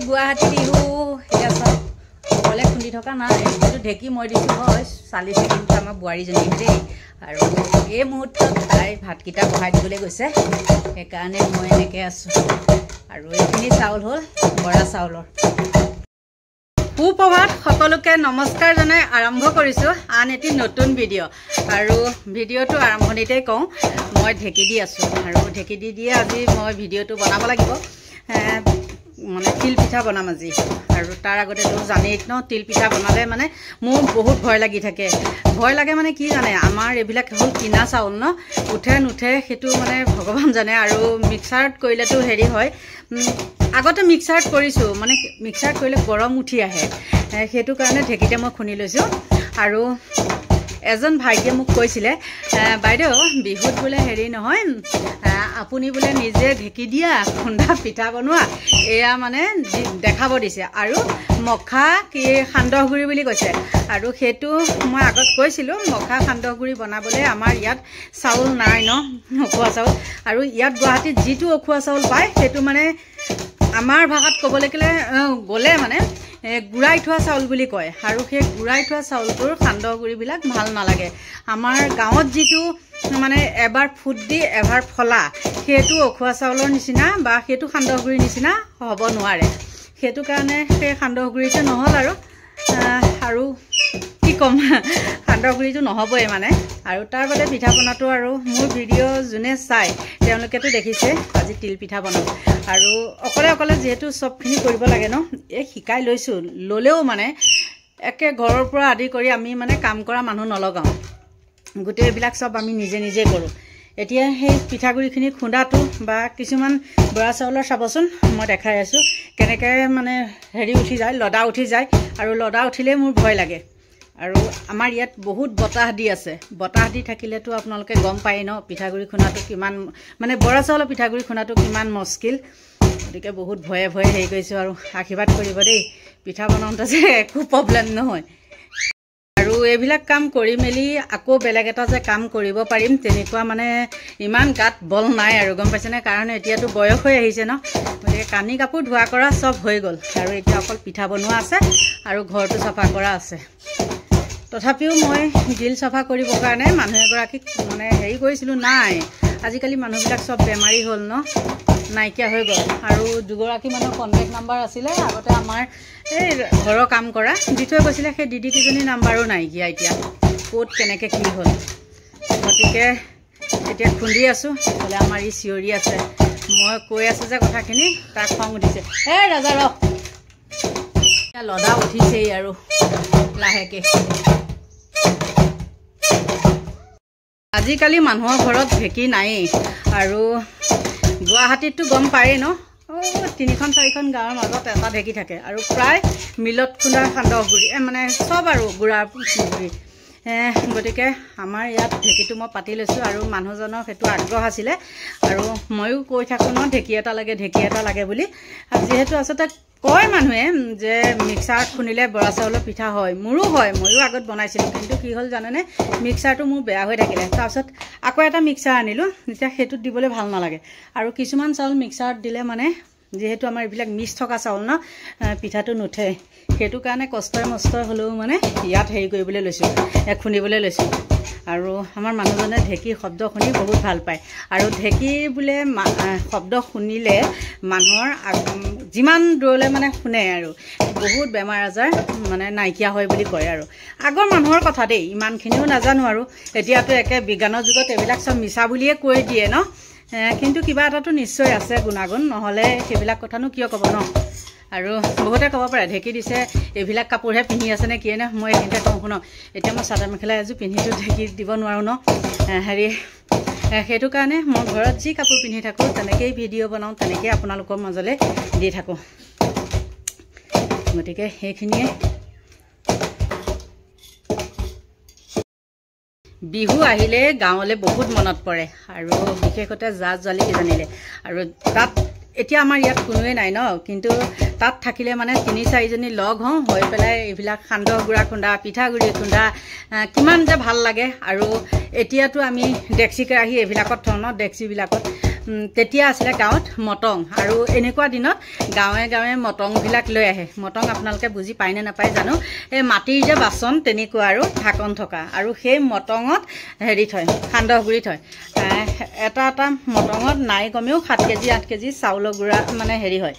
গুৱাহাটী বিহু এতিয়া চব অকলে খুন্দি থকা নাই, কিন্তু ঢেঁকী মই দিছোঁ হয় চালিছে, কিন্তু আমাৰ বোৱাৰীজনী দেই। আৰু এই মুহূৰ্তত তাই ভাতকেইটা বহাই দিবলৈ গৈছে, সেইকাৰণে মই এনেকৈ আছোঁ। আৰু এইখিনি চাউল হ'ল বৰা চাউলৰ। সুপ্ৰভাত, সকলোকে নমস্কাৰ জনাই আৰম্ভ কৰিছোঁ আন এটি নতুন ভিডিঅ'। আৰু ভিডিঅ'টো আৰম্ভণিতেই কওঁ, মই ঢেঁকী দি আছোঁ, আৰু ঢেঁকী দিয়ে আজি মই ভিডিঅ'টো বনাব লাগিব। মানে তিল পিঠা বনাম আজি। আৰু তাৰ আগতেতো জানেই ন, তিল পিঠা বনালে মানে মোৰ বহুত ভয় লাগি থাকে। ভয় লাগে মানে কি জানে, আমাৰ এইবিলাক হ'ল কিনা চাউল ন, উঠে নুঠে সেইটো মানে ভগৱান জানে। আৰু মিক্সাৰত কৰিলেতো হেৰি হয়, আগতে মিক্সাৰত কৰিছোঁ, মানে মিক্সাৰত কৰিলে গৰম উঠি আহে, সেইটো কাৰণে ঢেঁকীতে মই খুন্দি লৈছোঁ। আৰু এজন ভাইটিয়ে মোক কৈছিলে, বাইদেউ বিহুত বোলে হেৰি নহয়, আপুনি বোলে নিজে ঢেঁকী দিয়া খুন্দা পিঠা বনোৱা, এয়া মানে দেখাব দিছে। আৰু মখা কি সান্দহগুড়ি বুলি কৈছে। আৰু সেইটো মই আগত কৈছিলোঁ, মখা সান্দহগুড়ি বনাবলৈ আমাৰ ইয়াত চাউল নাই ন, উখোৱা চাউল। আৰু ইয়াত গুৱাহাটীত যিটো উখোৱা চাউল পায় সেইটো মানে আমাৰ ভাষাত ক'বলৈ গ'লে মানে গুড়াই থোৱা চাউল বুলি কয়। আৰু সেই গুড়াই থোৱা চাউলটোৰ সান্দহগুড়িবিলাক ভাল নালাগে। আমাৰ গাঁৱত যিটো মানে এবাৰ ফুট দি এবাৰ ফলা, সেইটো উখোৱা চাউলৰ নিচিনা বা সেইটো সান্দহগুড়িৰ নিচিনা হ'ব নোৱাৰে। সেইটো কাৰণে সেই সান্দহগুড়িটো নহ'ল। আৰু কি ক'ম, সান্দহগুড়িটো নহ'বই মানে। আৰু তাৰ বাদে পিঠা পনাটো আৰু মোৰ ভিডিঅ' যোনে চায় তেওঁলোকেতো দেখিছে আজি তিল পিঠা বনাম। আৰু অকলে যিহেতু চবখিনি কৰিব লাগে ন, এই শিকাই লৈছোঁ, ল'লেও মানে একে ঘৰৰ পৰা আদি কৰি আমি মানে কাম কৰা মানুহ নলগাওঁ, গোটেইবিলাক চব আমি নিজে নিজে কৰোঁ। এতিয়া সেই পিঠাগুড়িখিনি খুন্দাটো বা কিছুমান বৰা চাউলৰ চাবচোন, মই দেখাই আছোঁ কেনেকৈ মানে হেৰি উঠি যায়, লদা উঠি যায়। আৰু লদা উঠিলেই মোৰ ভয় লাগে। আৰু আমাৰ ইয়াত বহুত বতাহ দি আছে, বতাহ দি থাকিলেতো আপোনালোকে গম পায়েই ন পিঠাগুড়ি খুন্দাটো কিমান, মানে বৰা চাউলৰ পিঠাগুড়ি খুন্দাটো কিমান মুস্কিল। গতিকে বহুত ভয়ে ভয়ে হেৰি কৰিছোঁ। আৰু আশীৰ্বাদ কৰিব দেই, পিঠা বনাওঁতে যে একো প্ৰব্লেম নহয়। আৰু এইবিলাক কাম কৰি মেলি আকৌ বেলেগ এটা যে কাম কৰিব পাৰিম তেনেকুৱা মানে ইমান গাত বল নাই আৰু, গম পাইছেনে। কাৰণ এতিয়াতো বয়স হৈ আহিছে ন, গতিকে কানি কাপোৰ ধোৱা কৰা চব হৈ গ'ল। আৰু এতিয়া অকল পিঠা বনোৱা আছে আৰু ঘৰটো চাফা কৰা আছে। তথাপিও মই গ্ৰিল চাফা কৰিবৰ কাৰণে মানুহ এগৰাকীক মানে হেৰি কৰিছিলোঁ, নাই আজিকালি মানুহবিলাক চব বেমাৰী হ'ল ন, নাইকিয়া হৈ গ'ল। আৰু দুগৰাকী মানুহৰ কণ্টেক্ট নাম্বাৰ আছিলে আগতে আমাৰ এই ঘৰৰ কাম কৰা, দি থৈ গৈছিলে। সেই দিদিকেইজনীৰ নাম্বাৰো নাইকিয়া এতিয়া, ক'ত কেনেকৈ কি হ'ল। গতিকে এতিয়া খুন্দি আছোঁ, এইফালে আমাৰ ই চিঞৰি আছে। মই কৈ আছোঁ যে কথাখিনি, তাক খং উঠিছে, ৰাজা ৰ লদা উঠিছেই আৰু লাহেকৈ। আজিকালি মানুহৰ ঘৰত ঢেঁকী নায়েই। আৰু গুৱাহাটীততো গম পায়েই ন, 3-4খন গাঁৱৰ মাজত এটা ঢেঁকী থাকে। আৰু প্ৰায় মিলত খুন্দা সান্দহগুড়ি মানে চব আৰু গুড়া গুড়ি। গতিকে আমাৰ ইয়াত ঢেঁকীটো মই পাতি লৈছোঁ। আৰু মানুহজনৰ সেইটো আগ্ৰহ আছিলে, আৰু ময়ো কৈ থাকোঁ ন ঢেঁকী এটা লাগে, ঢেঁকী এটা লাগে বুলি। যিহেতু আচলতে কয় মানুহে যে মিক্সাৰত খুন্দিলে বৰা চাউলৰ পিঠা হয়, মোৰো হয়, ময়ো আগত বনাইছিলোঁ। কিন্তু কি হ'ল জানেনে, মিক্সাৰটো মোৰ বেয়া হৈ থাকিলে। তাৰপিছত আকৌ এটা মিক্সাৰ আনিলোঁ, এতিয়া সেইটোত দিবলৈ ভাল নালাগে। আৰু কিছুমান চাউল মিক্সাৰত দিলে মানে, যিহেতু আমাৰ এইবিলাক মিক্স থকা চাউল ন, পিঠাটো নুঠে। সেইটো কাৰণে কষ্টই মষ্টই হ'লেও মানে ইয়াত হেৰি কৰিবলৈ লৈছোঁ, খুন্দিবলৈ লৈছোঁ। আৰু আমাৰ মানুহজনে ঢেঁকীৰ শব্দ শুনি বহুত ভাল পায়। আৰু ঢেঁকীৰ বোলে শব্দ শুনিলে মানুহৰ যিমান দূৰলৈ মানে শুনে আৰু বহুত বেমাৰ আজাৰ মানে নাইকিয়া হয় বুলি কয়। আৰু আগৰ মানুহৰ কথা দেই, ইমানখিনিও নাজানো। আৰু এতিয়াতো একে বিজ্ঞানৰ যুগত এইবিলাক চব মিছা বুলিয়ে কৈ দিয়ে ন, কিন্তু কিবা এটাতো নিশ্চয় আছে গুণাগুণ, নহ'লে সেইবিলাক কথানো কিয় ক'ব ন। আৰু বহুতে ক'ব পাৰে ঢেঁকী দিছে, এইবিলাক কাপোৰহে পিন্ধি আছে নে কিয়ে নে। মই এইখিনিতে কওঁ শুনক, এতিয়া মই চাদৰ মেখেলা এযোৰ পিন্ধিটো ঢেঁকী দিব নোৱাৰোঁ ন, সেইটো কাৰণে মই ঘৰত যি কাপোৰ পিন্ধি থাকোঁ তেনেকেই ভিডিঅ' বনাওঁ, তেনেকেই আপোনালোকৰ মাজলৈ দি থাকোঁ। গতিকে সেইখিনিয়ে। বিহু আহিলে গাঁৱলৈ বহুত মনত পৰে, আৰু বিশেষতে জা জোৱালি কেইজনীলে। আৰু তাত এতিয়া আমাৰ ইয়াত কোনোৱে নাই ন, কিন্তু তাত থাকিলে মানে 3-4জনী লগ হওঁ, হৈ পেলাই এইবিলাক সান্দহ গুড়া খুন্দা, পিঠাগুড়ি খুন্দা কিমান যে ভাল লাগে। আৰু এতিয়াতো আমি ডেক্সি কেৰাহী এইবিলাকত থওঁ ন, ডেক্সিবিলাকত তেতিয়া আছিলে গাঁৱত মটং আৰু এনেকুৱা দিনত গাঁৱে গাঁৱে মটংবিলাক লৈ আহে মটং আপোনালোকে বুজি পায় নে নাপায় জানো এই মাটিৰ যে বাচন তেনেকুৱা আৰু ঢাকন থকা আৰু সেই মটঙত হেৰি থয় সান্দহ গুড়ি থয় এটা এটা মটঙত নাই কমেও 7 কেজি 8 কেজি চাউলৰ গুড়া মানে হেৰি হয়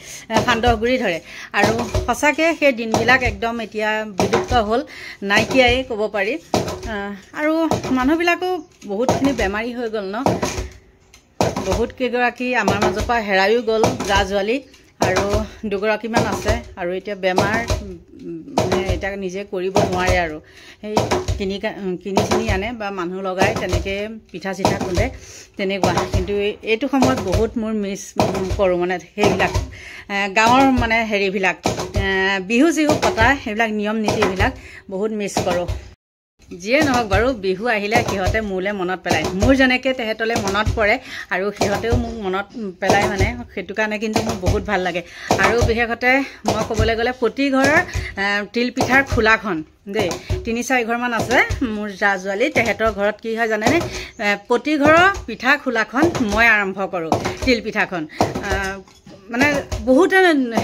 সান্দহ গুড়ি ধৰে আৰু সঁচাকৈ সেই দিনবিলাক একদম এতিয়া বিলুপ্ত হ'ল নাইকিয়াই ক'ব পাৰি আৰু মানুহবিলাকো বহুতখিনি বেমাৰী হৈ গ'ল ন বহুত কেইগৰাকী আমাৰ মাজৰ পৰা হেৰাইও গ'ল জা জোৱালি আৰু দুগৰাকীমান আছে আৰু এতিয়া বেমাৰ মানে এতিয়া নিজে কৰিব নোৱাৰে আৰু সেই কিনি চিনি আনে বা মানুহ লগাই তেনেকৈ পিঠা চিঠা খুন্দে তেনেকুৱা কিন্তু এইটো সময়ত বহুত মোৰ মিছ কৰোঁ মানে সেইবিলাক গাঁৱৰ মানে হেৰিবিলাক বিহু চিহু পতা সেইবিলাক নিয়ম নীতিবিলাক বহুত মিছ কৰোঁ যিয়ে নহওক বাৰু বিহু আহিলে সিহঁতে মোলৈ মনত পেলায় মোৰ যেনেকৈ তেহেঁতলৈ মনত পৰে আৰু সিহঁতেও মোক মনত পেলায় মানে সেইটো কাৰণে কিন্তু মোৰ বহুত ভাল লাগে আৰু বিশেষতে মই ক'বলৈ গ'লে প্ৰতি ঘৰৰ তিল পিঠাৰ খোলাখন দেই 3-4 ঘৰমান আছে মোৰ জা জোৱালি তেহেঁতৰ ঘৰত কি হয় জানেনে প্ৰতি ঘৰৰ পিঠা খোলাখন মই আৰম্ভ কৰোঁ তিল পিঠাখন মানে বহুত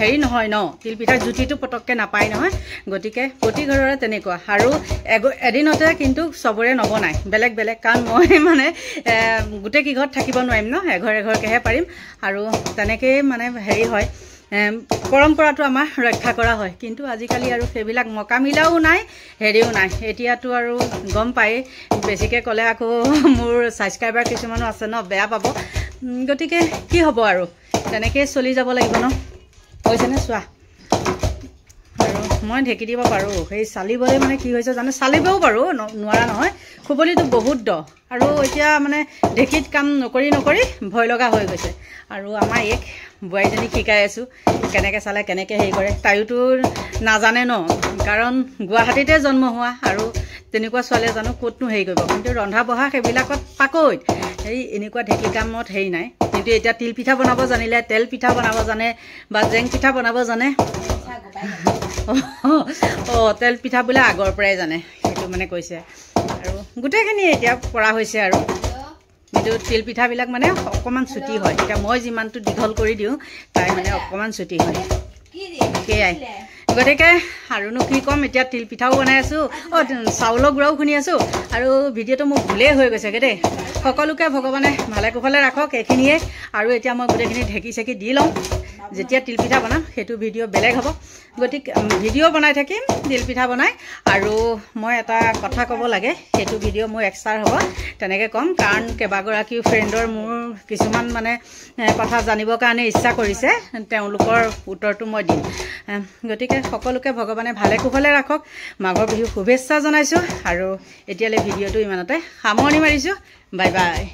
হেৰি নহয় ন তিল পিঠাৰ জুতিটো পটককৈ নাপায় নহয় গতিকে প্ৰতি ঘৰৰে তেনেকুৱা আৰু এদিনতে কিন্তু চবৰে নবনায় বেলেগ বেলেগ কাৰণ মই মানে গোটেই কিঘৰত থাকিব নোৱাৰিম ন এঘৰ এঘৰকৈহে পাৰিম আৰু তেনেকৈয়ে মানে হেৰি হয় পৰম্পৰাটো আমাৰ ৰক্ষা কৰা হয় কিন্তু আজিকালি আৰু সেইবিলাক মকামিলাও নাই হেৰিও নাই এতিয়াতো আৰু গম পায় বেছিকৈ ক'লে আকৌ মোৰ ছাবস্ক্ৰাইবাৰ কিছুমানো আছে ন বেয়া পাব গতিকে কি হ'ব আৰু তেনেকৈ চলি যাব লাগিব ন হৈছেনে চোৱা আৰু মই ঢেকি দিব পাৰোঁ সেই চালিবলৈ মানে কি হৈছে জানো চালিবও পাৰোঁ নোৱাৰা নহয় খুবলিটো বহুত দ আৰু এতিয়া মানে ঢেকিত কাম নকৰি ভয় লগা হৈ গৈছে আৰু আমাৰ এক বোৱাৰীজনীক শিকাই আছোঁ কেনেকৈ চালে কেনেকৈ হেৰি কৰে তাইওতো নাজানে ন কাৰণ গুৱাহাটীতে জন্ম হোৱা আৰু তেনেকুৱা ছোৱালীয়ে জানো ক'তনো হেৰি কৰিব কিন্তু ৰন্ধা বঢ়া সেইবিলাকত পাকৈত হেৰি এনেকুৱা ঢেকি কামত হেৰি নাই কিন্তু এতিয়া তিল পিঠা বনাব জানিলে তেল পিঠা বনাব জানে বা জেং পিঠা বনাব জানে তেল পিঠা বোলে আগৰ পৰাই জানে সেইটো মানে কৈছে আৰু গোটেইখিনি এতিয়া পৰা হৈছে আৰু কিন্তু তিল পিঠাবিলাক মানে অকণমান ছুটি হয় এতিয়া মই যিমানটো দীঘল কৰি দিওঁ তাই মানে অকণমান ছুটি হয় সেয়াই গতিকে আৰুনো কি ক'ম এতিয়া তিল পিঠাও বনাই আছোঁ চাউলৰ গুড়াও খুন্দি আছোঁ আৰু ভিডিঅ'টো মোৰ ভুলেই হৈ গৈছেগৈ দেই সকলোকে ভগৱানে ভালে কুশলে ৰাখক এইখিনিয়ে আৰু এতিয়া মই গোটেইখিনি ঢেকি চেকি দি লওঁ যেতিয়া তিল পিঠা বনাম সেইটো ভিডিঅ' বেলেগ হ'ব গতিকে ভিডিঅ' বনাই থাকিম তিল পিঠা বনাই আৰু মই এটা কথা ক'ব লাগে সেইটো ভিডিঅ' মোৰ এক্সট্ৰা হ'ব তেনেকৈ ক'ম কাৰণ কেইবাগৰাকী ফ্ৰেণ্ডৰ মোৰ কিছুমান মানে কথা জানিবৰ কাৰণে ইচ্ছা কৰিছে তেওঁলোকৰ উত্তৰটো মই দিম গতিকে সকলোকে ভগৱানে ভালে কুশলে ৰাখক মাঘৰ বিহু শুভেচ্ছা জনাইছোঁ আৰু এতিয়ালৈ ভিডিঅ'টো ইমানতে সামৰণি মাৰিছোঁ বাই বাই